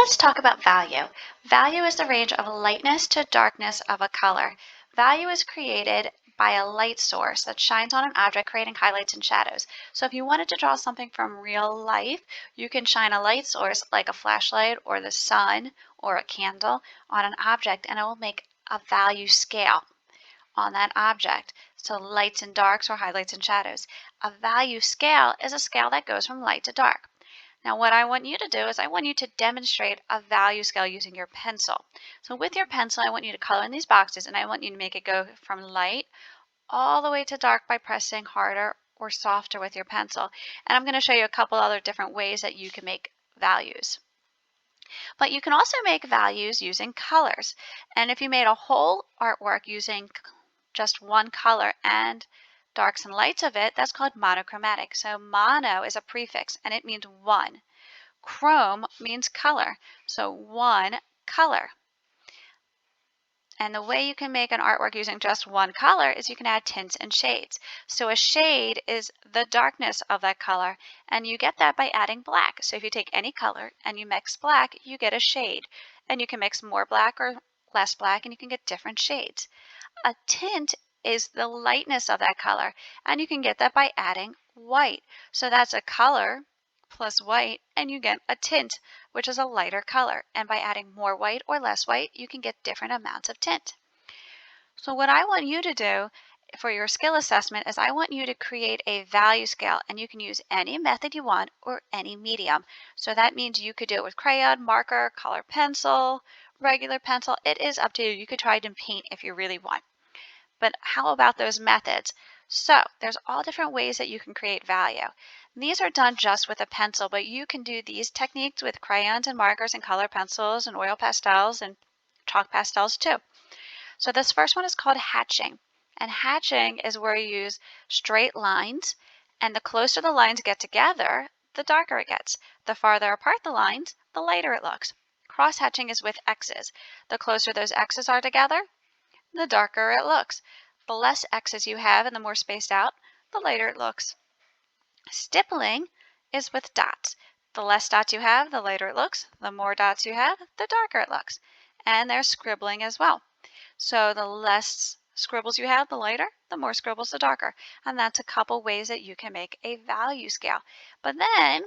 let's talk about value. Value is the range of lightness to darkness of a color. Value is created by a light source that shines on an object, creating highlights and shadows. So if you wanted to draw something from real life, you can shine a light source like a flashlight or the sun or a candle on an object, and it will make a value scale on that object. So lights and darks or highlights and shadows. A value scale is a scale that goes from light to dark. Now what I want you to do is I want you to demonstrate a value scale using your pencil. So with your pencil, I want you to color in these boxes, and I want you to make it go from light all the way to dark by pressing harder or softer with your pencil. And I'm going to show you a couple other different ways that you can make values. But you can also make values using colors. And if you made a whole artwork using just one color and darks and lights of it, that's called monochromatic. So mono is a prefix and it means one. Chrome means color, so one color. And the way you can make an artwork using just one color is you can add tints and shades. So a shade is the darkness of that color, and you get that by adding black. So if you take any color and you mix black, you get a shade. And you can mix more black or less black, and you can get different shades. A tint is the lightness of that color, and you can get that by adding white. So that's a color plus white, and you get a tint, which is a lighter color. And by adding more white or less white, you can get different amounts of tint. So what I want you to do for your skill assessment is I want you to create a value scale, and you can use any method you want or any medium. So that means you could do it with crayon, marker, color pencil, regular pencil. It is up to you. You could try it in paint if you really want. But how about those methods? So there's all different ways that you can create value. These are done just with a pencil, but you can do these techniques with crayons and markers and color pencils and oil pastels and chalk pastels too. So this first one is called hatching. And hatching is where you use straight lines, and the closer the lines get together, the darker it gets. The farther apart the lines, the lighter it looks. Cross hatching is with X's. The closer those X's are together, the darker it looks. The less X's you have and the more spaced out, the lighter it looks. Stippling is with dots. The less dots you have, the lighter it looks. The more dots you have, the darker it looks. And there's scribbling as well. So the less scribbles you have, the lighter, the more scribbles, the darker. And that's a couple ways that you can make a value scale. But then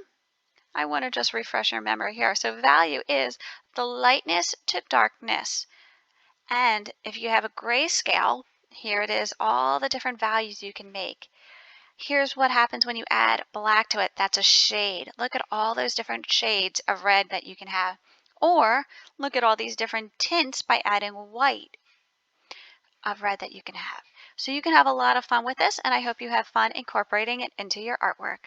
I want to just refresh your memory here. So value is the lightness to darkness. And if you have a grayscale, here it is, all the different values you can make. Here's what happens when you add black to it. That's a shade. Look at all those different shades of red that you can have. Or look at all these different tints by adding white of red that you can have. So you can have a lot of fun with this, and I hope you have fun incorporating it into your artwork.